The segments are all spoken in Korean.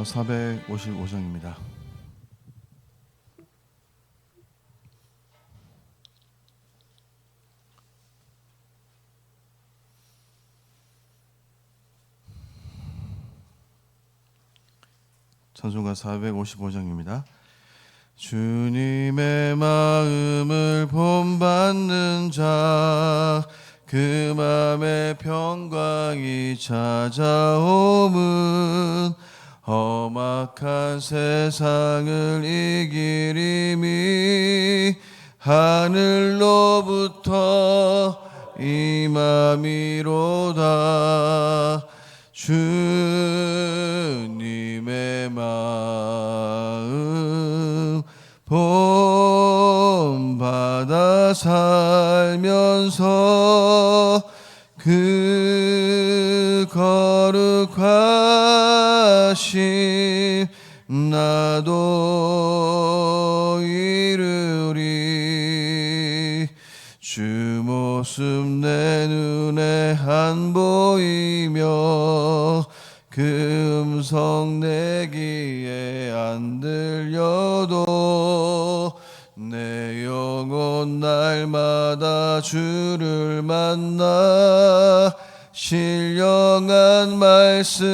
455장입니다. 찬송가 455장입니다. 주님의 마음을 본받는 자, 그 맘에 평강이 찾아옴은 험악한 세상을 이기림이 하늘로부터 임함이로다. 주님의 마음 본받아 살면서 그 거룩하심 나도 이루리. 주 모습 내 눈에 안 보이며 그 음성 내 귀에 안 들려도 내 영혼 날마다 주를 만나 신령한 말씀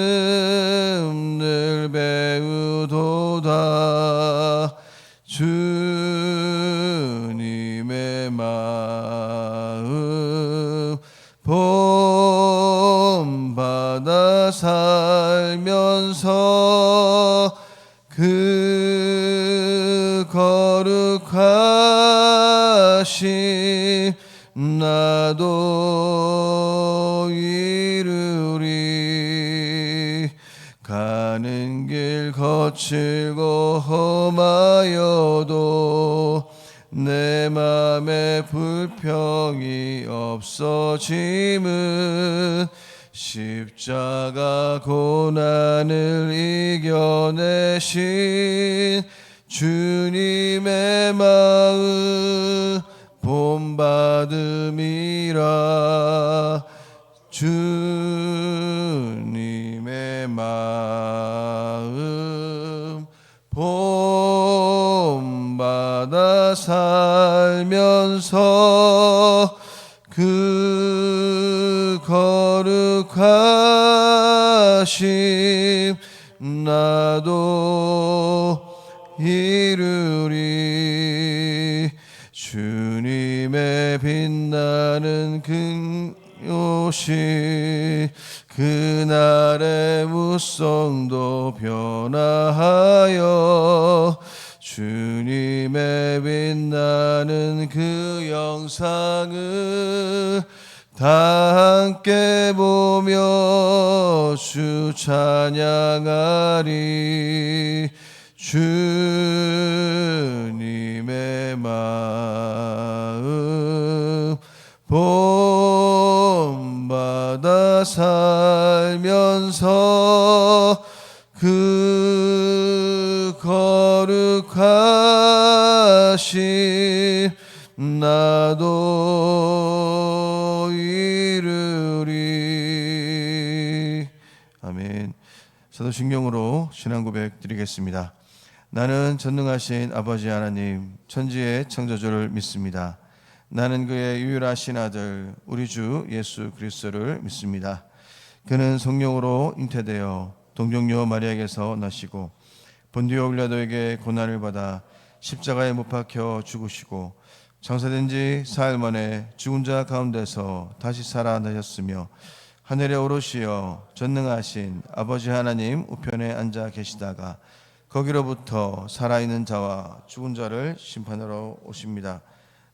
늘 배우도다. 주님의 마음 본받아 살면서 그 거룩하심 나도 이루리. 가는 길 거칠고 험하여도 내 맘에 불평이 없어짐은 십자가 고난을 이겨내신 주님의 마음 본받음이라. 주님의 마음 본받아 살면서 그 거룩하심 나도 이루리. 주님의 빛나는 긍휼이 그날의 무성도 변화하여 주님의 빛나는 그 영상을 다 함께 보며 주 찬양하리. 주님의 마음 본받아 살면서 그 거룩하심 나도 이루리. 아멘. 사도신경으로 신앙 고백 드리겠습니다. 나는 전능하신 아버지 하나님 천지의 창조주를 믿습니다. 나는 그의 유일하신 아들 우리 주 예수 그리스도를 믿습니다. 그는 성령으로 잉태되어 동정녀 마리아에게서 나시고 본디오 빌라도에게 고난을 받아 십자가에 못 박혀 죽으시고 장사된 지 사흘 만에 죽은 자 가운데서 다시 살아나셨으며 하늘에 오르시어 전능하신 아버지 하나님 우편에 앉아 계시다가 거기로부터 살아있는 자와 죽은 자를 심판하러 오십니다.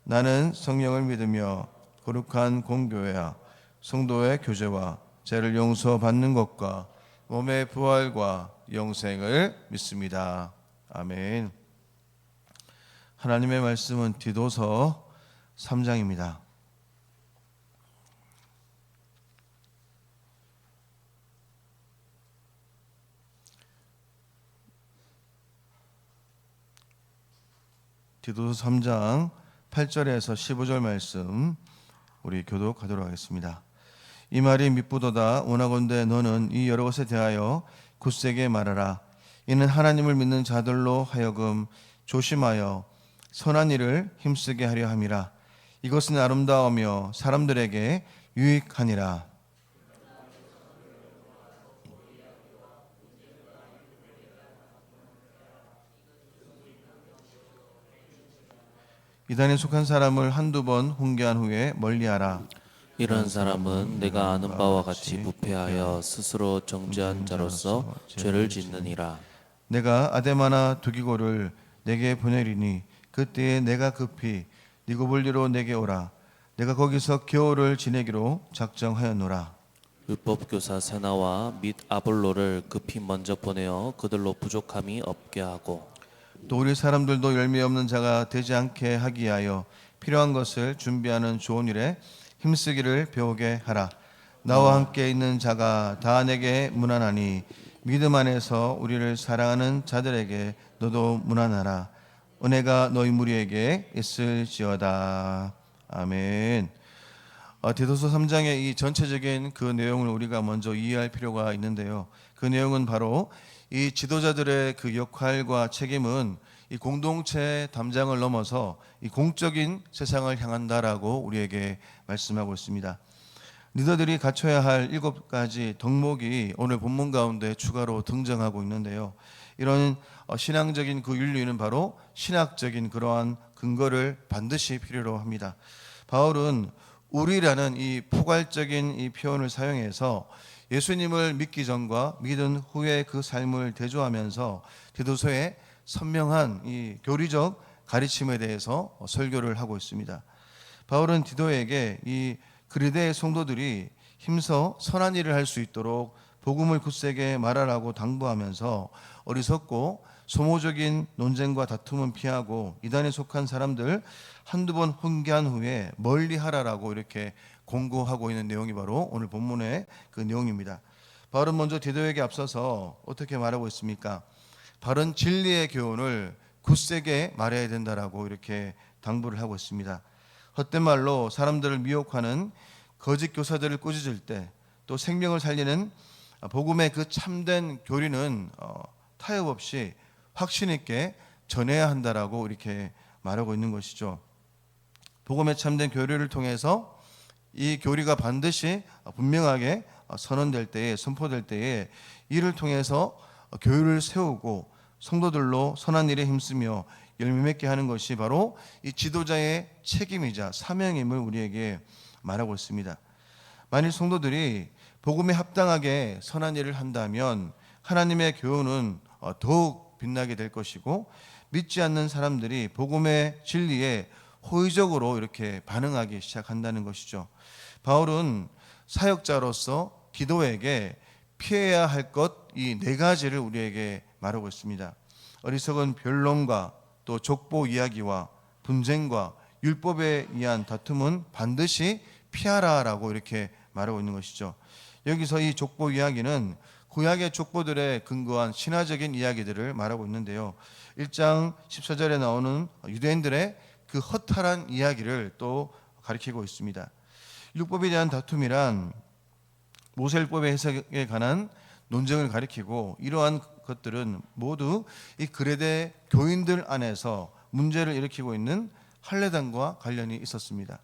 나는 성령을 믿으며 거룩한 공교회와 성도의 교제와 죄를 용서받는 것과 몸의 부활과 영생을 믿습니다. 아멘. 하나님의 말씀은 디도서 3장입니다. 디도서 3장 8절에서 15절 말씀 우리 교독하도록 하겠습니다. 이 말이 미쁘도다. 원하건대 너는 이 여러 것에 대하여 굳세게 말하라. 이는 하나님을 믿는 자들로 하여금 조심하여 선한 일을 힘쓰게 하려 함이라. 이것은 아름다우며 사람들에게 유익하니라. 이단에 속한 사람을 한두 번 훈계한 후에 멀리하라. 이런 사람은 내가 아는 바와 같이 부패하여 스스로 정죄한 자로서 죄를 짓느니라. 내가 아데마나 두기고를 내게 보내리니 그때에 내가 급히 니고볼리로 내게 오라. 내가 거기서 겨울을 지내기로 작정하였노라. 율법교사 세나와 및 아볼로를 급히 먼저 보내어 그들로 부족함이 없게 하고, 또 우리 사람들도 열매 없는 자가 되지 않게 하기 위하여 필요한 것을 준비하는 좋은 일에 힘쓰기를 배우게 하라. 나와 함께 있는 자가 다 내게 문안하니 믿음 안에서 우리를 사랑하는 자들에게 너도 문안하라. 은혜가 너희 무리에게 있을지어다. 아멘. 디도서 3장의 이 전체적인 그 내용을 우리가 먼저 이해할 필요가 있는데요. 그 내용은 바로 이 지도자들의 그 역할과 책임은 이 공동체 담장을 넘어서 이 공적인 세상을 향한다라고 우리에게 말씀하고 있습니다. 리더들이 갖춰야 할 7가지 덕목이 오늘 본문 가운데 추가로 등장하고 있는데요. 이런 신앙적인 그 윤리는 바로 신학적인 그러한 근거를 반드시 필요로 합니다. 바울은 우리라는 이 포괄적인 이 표현을 사용해서 예수님을 믿기 전과 믿은 후의 그 삶을 대조하면서 디도서에 선명한 이 교리적 가르침에 대해서 설교를 하고 있습니다. 바울은 디도에게 이 그리스도의 성도들이 힘써 선한 일을 할 수 있도록 복음을 굳세게 말하라고 당부하면서 어리석고 소모적인 논쟁과 다툼은 피하고 이단에 속한 사람들 한두 번 훈계한 후에 멀리하라라고 이렇게 공고하고 있는 내용이 바로 오늘 본문의 그 내용입니다. 바울은 먼저 디도에게 앞서서 어떻게 말하고 있습니까? 바른 진리의 교훈을 굳세게 말해야 된다라고 이렇게 당부를 하고 있습니다. 헛된 말로 사람들을 미혹하는 거짓 교사들을 꾸짖을 때 또 생명을 살리는 복음의 그 참된 교리는 타협 없이 확신 있게 전해야 한다라고 이렇게 말하고 있는 것이죠. 복음의 참된 교리를 통해서 이 교리가 반드시 분명하게 선언될 때에, 선포될 때에 이를 통해서 교회를 세우고 성도들로 선한 일에 힘쓰며 열매 맺게 하는 것이 바로 이 지도자의 책임이자 사명임을 우리에게 말하고 있습니다. 만일 성도들이 복음에 합당하게 선한 일을 한다면 하나님의 교훈은 더욱 빛나게 될 것이고 믿지 않는 사람들이 복음의 진리에 호의적으로 이렇게 반응하기 시작한다는 것이죠. 바울은 사역자로서 디도에게 피해야 할 것 이 4가지를 우리에게 말하고 있습니다. 어리석은 변론과 또 족보 이야기와 분쟁과 율법에 의한 다툼은 반드시 피하라라고 이렇게 말하고 있는 것이죠. 여기서 이 족보 이야기는 구약의 족보들에 근거한 신화적인 이야기들을 말하고 있는데요. 1장 14절에 나오는 유대인들의 그 허탈한 이야기를 또 가리키고 있습니다. 율법에 대한 다툼이란 모세율법의 해석에 관한 논쟁을 가리키고 이러한 것들은 모두 이 그레데 교인들 안에서 문제를 일으키고 있는 할례단과 관련이 있었습니다.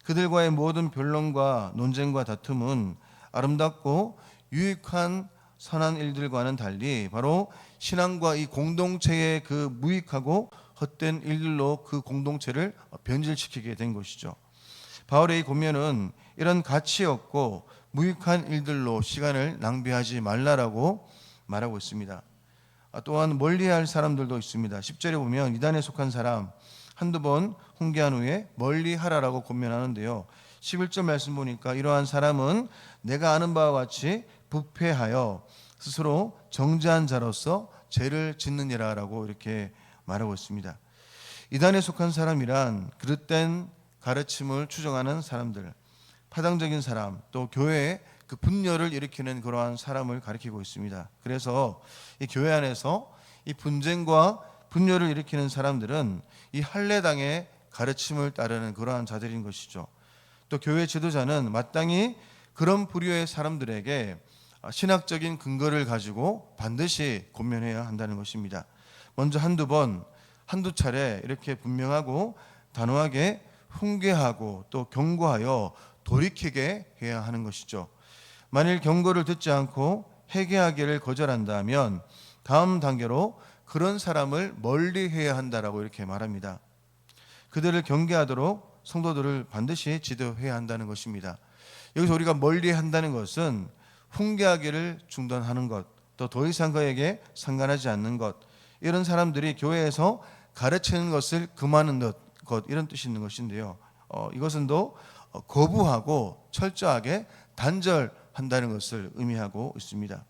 그들과의 모든 변론과 논쟁과 다툼은 아름답고 유익한 선한 일들과는 달리 바로 신앙과 이 공동체의 그 무익하고 헛된 일들로 그 공동체를 변질시키게 된 것이죠. 바울의 이 권면은 이런 가치 없고 무익한 일들로 시간을 낭비하지 말라라고 말하고 있습니다. 또한 멀리할 사람들도 있습니다. 10절에 보면 이단에 속한 사람 한두 번 훈계한 후에 멀리하라라고 권면하는데요. 11절 말씀 보니까 이러한 사람은 내가 아는 바와 같이 부패하여 스스로 정죄한 자로서 죄를 짓느니라라고 이렇게 말하고 있습니다. 이단에 속한 사람이란 그릇된 가르침을 추정하는 사람들, 파당적인 사람, 또 교회에 그 분열을 일으키는 그러한 사람을 가리키고 있습니다. 그래서 이 교회 안에서 이 분쟁과 분열을 일으키는 사람들은 이 할례당의 가르침을 따르는 그러한 자들인 것이죠. 또 교회 지도자는 마땅히 그런 부류의 사람들에게 신학적인 근거를 가지고 반드시 권면해야 한다는 것입니다. 먼저 한두 차례 이렇게 분명하고 단호하게 훈계하고 또 경고하여 돌이키게 해야 하는 것이죠. 만일 경고를 듣지 않고 회개하기를 거절한다면 다음 단계로 그런 사람을 멀리해야 한다라고 이렇게 말합니다. 그들을 경계하도록 성도들을 반드시 지도해야 한다는 것입니다. 여기서 우리가 멀리한다는 것은 훈계하기를 중단하는 것, 또 더 이상 그에게 상관하지 않는 것, 이런 사람들이 교회에서 가르치는 것을 금하는 것, 이런 뜻이 있는 것인데요. 이것은 또 거부하고 철저하게 단절한다는 것을 의미하고 있습니다.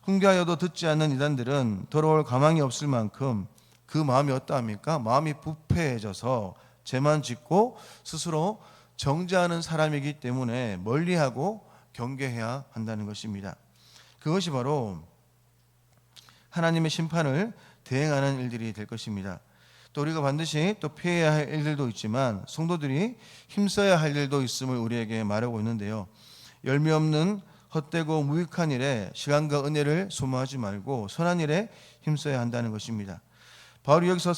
훈계하여도 듣지 않는 이단들은 돌아올 가망이 없을 만큼 그 마음이 어떠합니까? 마음이 부패해져서 죄만 짓고 스스로 정죄하는 사람이기 때문에 멀리하고 경계해야 한다는 것입니다. 그것이 바로 하나님의 심판을 대행하는 일들이 될 것입니다. 또 우리가 반드시 또 피해야 할 일들도 있지만 성도들이 힘써야 할 일도 있음을 우리에게 말하고 있는데요. 열매 없는 헛되고 무익한 일에 시간과 은혜를 소모하지 말고 선한 일에 힘써야 한다는 것입니다. 바울이 여기서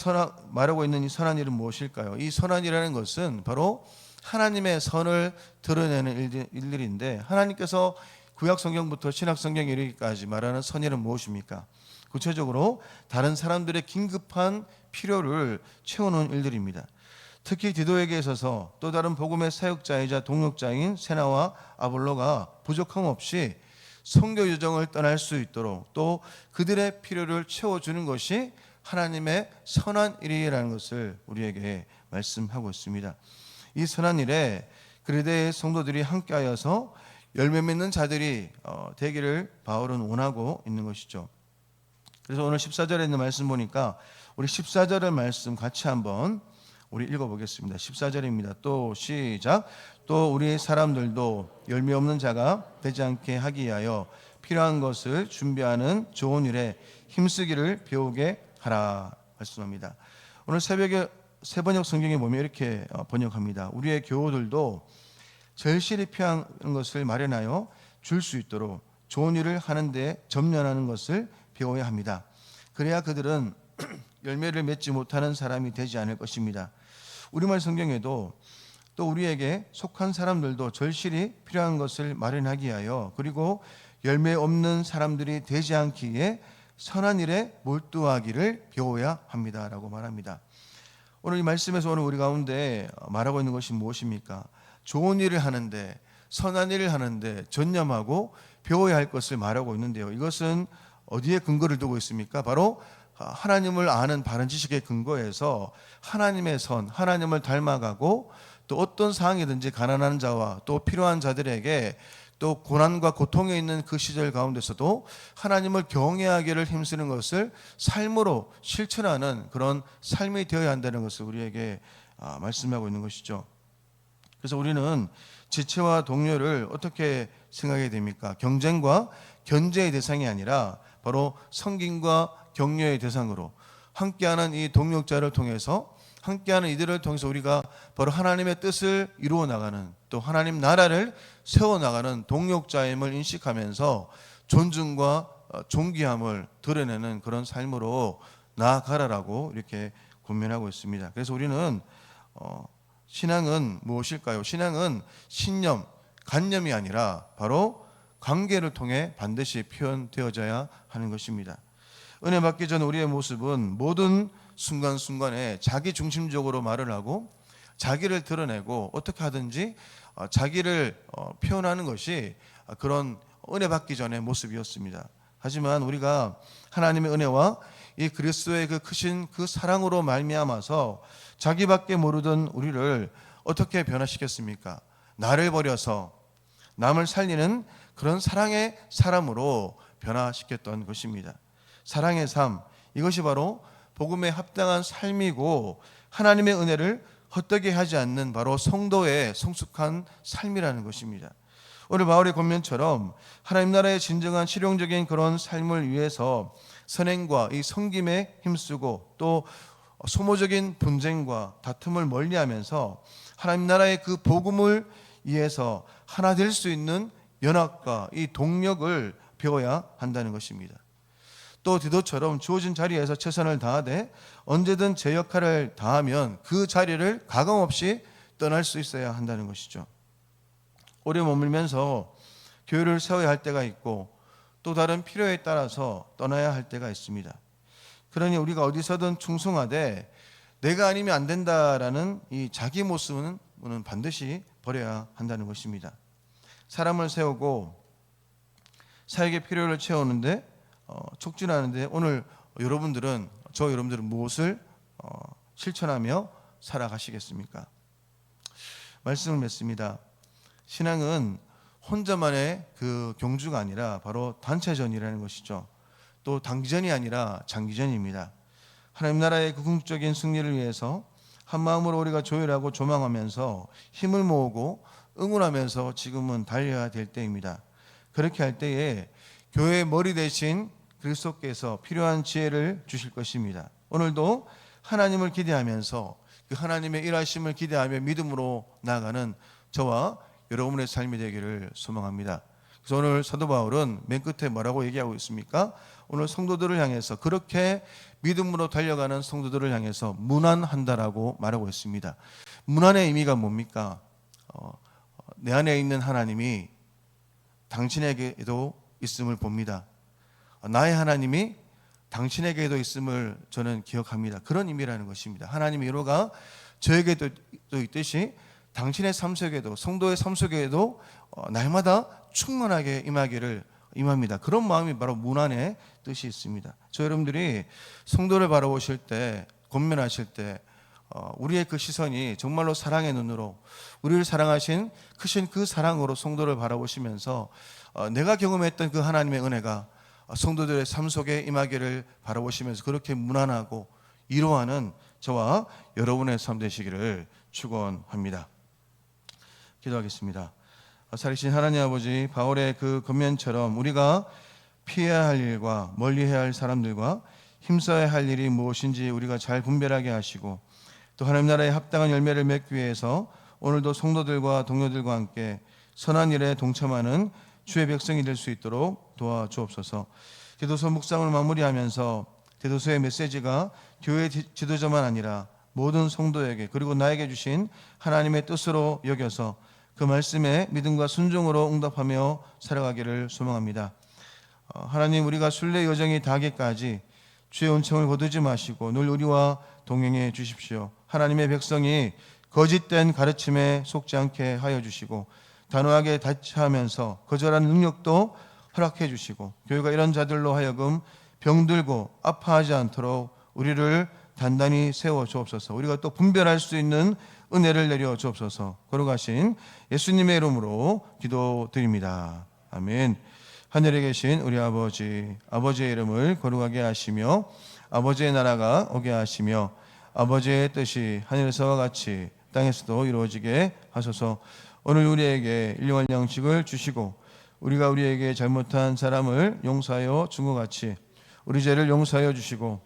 말하고 있는 이 선한 일은 무엇일까요? 이 선한 일이라는 것은 바로 하나님의 선을 드러내는 일들인데, 하나님께서 구약 성경부터 신약 성경에 이르기까지 말하는 선일은 무엇입니까? 구체적으로 다른 사람들의 긴급한 필요를 채우는 일들입니다. 특히 디도에게 있어서 또 다른 복음의 사역자이자 동역자인 세나와 아볼로가 부족함 없이 선교 여정을 떠날 수 있도록 또 그들의 필요를 채워주는 것이 하나님의 선한 일이라는 것을 우리에게 말씀하고 있습니다. 이 선한 일에 그리스도의 성도들이 함께하여서 열매 맺는 자들이 되기를 바울은 원하고 있는 것이죠. 그래서 오늘 14절에 있는 말씀 보니까 우리 14절의 말씀 같이 한번 우리 읽어보겠습니다. 14절입니다. 또 시작. 또 우리 사람들도 열매 없는 자가 되지 않게 하기 위하여 필요한 것을 준비하는 좋은 일에 힘쓰기를 배우게 하라 말씀합니다. 오늘 새벽에 새번역 성경에 보면 이렇게 번역합니다. 우리의 교우들도 절실히 필요한 것을 마련하여 줄 수 있도록 좋은 일을 하는데 점련하는 것을 배워야 합니다. 그래야 그들은 열매를 맺지 못하는 사람이 되지 않을 것입니다. 우리말 성경에도 또 우리에게 속한 사람들도 절실히 필요한 것을 마련하기 위하여 그리고 열매 없는 사람들이 되지 않기 위해 선한 일에 몰두하기를 배워야 합니다라고 말합니다. 오늘 이 말씀에서 오늘 우리 가운데 말하고 있는 것이 무엇입니까? 좋은 일을 하는데 선한 일을 하는데 전념하고 배워야 할 것을 말하고 있는데요. 이것은 어디에 근거를 두고 있습니까? 바로 하나님을 아는 바른 지식의 근거에서 하나님의 선, 하나님을 닮아가고 또 어떤 상황이든지 가난한 자와 또 필요한 자들에게 또 고난과 고통에 있는 그 시절 가운데서도 하나님을 경외하기를 힘쓰는 것을 삶으로 실천하는 그런 삶이 되어야 한다는 것을 우리에게 말씀하고 있는 것이죠. 그래서 우리는 지체와 동료를 어떻게 생각해야 됩니까? 경쟁과 견제의 대상이 아니라 바로 섬김과 격려의 대상으로 함께하는 이 동역자를 통해서 함께하는 이들을 통해서 우리가 바로 하나님의 뜻을 이루어 나가는 또 하나님 나라를 세워나가는 동역자임을 인식하면서 존중과 존귀함을 드러내는 그런 삶으로 나아가라라고 이렇게 권면하고 있습니다. 그래서 우리는 신앙은 무엇일까요? 신앙은 신념, 관념이 아니라 바로 관계를 통해 반드시 표현되어져야 하는 것입니다. 은혜 받기 전 우리의 모습은 모든 순간순간에 자기 중심적으로 말을 하고 자기를 드러내고 어떻게 하든지 자기를 표현하는 것이 그런 은혜 받기 전의 모습이었습니다. 하지만 우리가 하나님의 은혜와 이 그리스도의 그 크신 그 사랑으로 말미암아서 자기밖에 모르던 우리를 어떻게 변화시켰습니까? 나를 버려서 남을 살리는 그런 사랑의 사람으로 변화시켰던 것입니다. 사랑의 삶, 이것이 바로 복음에 합당한 삶이고 하나님의 은혜를 헛되게 하지 않는 바로 성도의 성숙한 삶이라는 것입니다. 오늘 바울의 권면처럼 하나님 나라의 진정한 실용적인 그런 삶을 위해서 선행과 이 섬김에 힘쓰고 또 소모적인 분쟁과 다툼을 멀리하면서 하나님 나라의 그 복음을 위해서 하나 될 수 있는 연합과 이 동력을 배워야 한다는 것입니다. 또 디도처럼 주어진 자리에서 최선을 다하되 언제든 제 역할을 다하면 그 자리를 가감없이 떠날 수 있어야 한다는 것이죠. 오래 머물면서 교회를 세워야 할 때가 있고 또 다른 필요에 따라서 떠나야 할 때가 있습니다. 그러니 우리가 어디서든 충성하되 내가 아니면 안 된다라는 이 자기 모습은 반드시 버려야 한다는 것입니다. 사람을 세우고 사역의 필요를 채우는데 촉진하는데 오늘 여러분들은 무엇을 실천하며 살아가시겠습니까? 말씀을 맺습니다. 신앙은 혼자만의 그 경주가 아니라 바로 단체전이라는 것이죠. 또 단기전이 아니라 장기전입니다. 하나님 나라의 그 궁극적인 승리를 위해서 한 마음으로 우리가 조율하고 조망하면서 힘을 모으고 응원하면서 지금은 달려야 될 때입니다. 그렇게 할 때에 교회의 머리 대신 그리스도께서 필요한 지혜를 주실 것입니다. 오늘도 하나님을 기대하면서 그 하나님의 일하심을 기대하며 믿음으로 나아가는 저와 여러분의 삶이 되기를 소망합니다. 그래서 오늘 사도 바울은 맨 끝에 뭐라고 얘기하고 있습니까? 오늘 성도들을 향해서 그렇게 믿음으로 달려가는 성도들을 향해서 문안한다라고 말하고 있습니다. 문안의 의미가 뭡니까? 내 안에 있는 하나님이 당신에게도 있음을 봅니다. 나의 하나님이 당신에게도 있음을 저는 기억합니다. 그런 의미라는 것입니다. 하나님의 위로가 저에게도 있듯이 당신의 삶 속에도 성도의 삶 속에도 날마다 충만하게 임합니다. 그런 마음이 바로 문안의 뜻이 있습니다. 저 여러분들이 성도를 바라보실 때, 권면하실 때 우리의 그 시선이 정말로 사랑의 눈으로 우리를 사랑하신 크신 그 사랑으로 성도를 바라보시면서 내가 경험했던 그 하나님의 은혜가 성도들의 삶 속에 임하기를 바라보시면서 그렇게 문안하고 위로하는 저와 여러분의 삶 되시기를 축원합니다. 기도하겠습니다. 살아계신 하나님 아버지, 바울의 그 권면처럼 우리가 피해야 할 일과 멀리해야 할 사람들과 힘써야 할 일이 무엇인지 우리가 잘 분별하게 하시고 또 하나님 나라의 합당한 열매를 맺기 위해서 오늘도 성도들과 동료들과 함께 선한 일에 동참하는 주의 백성이 될 수 있도록 도와주옵소서. 디도서 묵상을 마무리하면서 디도서의 메시지가 교회 지도자만 아니라 모든 성도에게 그리고 나에게 주신 하나님의 뜻으로 여겨서 그 말씀에 믿음과 순종으로 응답하며 살아가기를 소망합니다. 하나님, 우리가 순례 여정이 다하기까지 주의 은총을 거두지 마시고 늘 우리와 동행해 주십시오. 하나님의 백성이 거짓된 가르침에 속지 않게 하여 주시고 단호하게 다치하면서 거절하는 능력도 허락해 주시고 교회가 이런 자들로 하여금 병들고 아파하지 않도록 우리를 단단히 세워 주옵소서. 우리가 또 분별할 수 있는 은혜를 내려 주옵소서. 걸어가신 예수님의 이름으로 기도드립니다. 아멘. 하늘에 계신 우리 아버지, 아버지의 이름을 거룩하게 하시며 아버지의 나라가 오게 하시며 아버지의 뜻이 하늘에서와 같이 땅에서도 이루어지게 하소서. 오늘 우리에게 일용할 양식을 주시고 우리가 우리에게 잘못한 사람을 용서하여 준 것 같이 우리 죄를 용서하여 주시고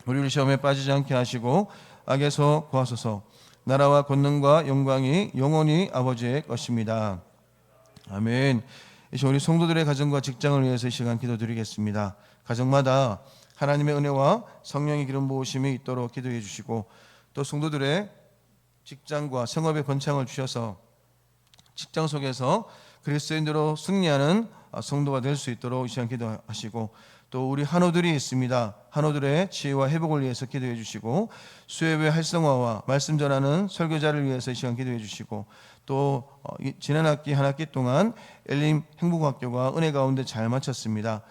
우리를 시험에 빠지지 않게 하시고 악에서 구하소서. 나라와 권능과 영광이 영원히 아버지의 것입니다. 아멘. 이제 우리 성도들의 가정과 직장을 위해서 이 시간 기도드리겠습니다. 가정마다 하나님의 은혜와 성령의 기름 부으심이 있도록 기도해 주시고 또 성도들의 직장과 생업의 번창을 주셔서 직장 속에서 그리스도인으로 승리하는 성도가 될 수 있도록 이 시간 기도하시고 또 우리 한우들이 있습니다. 한우들의 지혜와 회복을 위해서 기도해 주시고 수협의 활성화와 말씀 전하는 설교자를 위해서 이 시간 기도해 주시고 또 지난 학기 한 학기 동안 엘림 행복학교가 은혜 가운데 잘 마쳤습니다.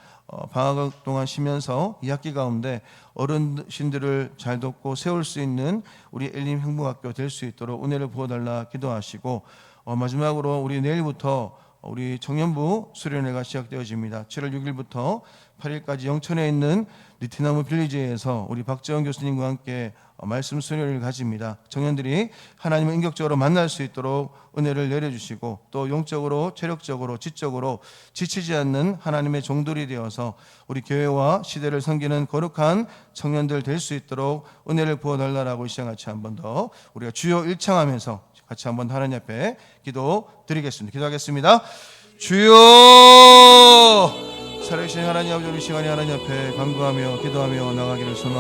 방학 동안 쉬면서 이 학기 가운데 어르신들을 잘 돕고 세울 수 있는 우리 엘림 행복학교 될 수 있도록 은혜를 부어달라 기도하시고 마지막으로 우리 내일부터 우리 청년부 수련회가 시작되어집니다. 7월 6일부터 8일까지 영천에 있는 니티나무 빌리지에서 우리 박재원 교수님과 함께 말씀 수련회를 가집니다. 청년들이 하나님을 인격적으로 만날 수 있도록 은혜를 내려주시고 또 영적으로, 체력적으로, 지적으로 지치지 않는 하나님의 종들이 되어서 우리 교회와 시대를 섬기는 거룩한 청년들 될 수 있도록 은혜를 부어달라고 이 시간 같이 한 번 더 우리가 주여 일창하면서 같이 한번 하나님 앞에 기도 드리겠습니다. 기도하겠습니다. 주여 살아계신 하나님 아버지, 우리 시간에 하나님 앞에 간구하며 기도하며 나가기를 소망합니다.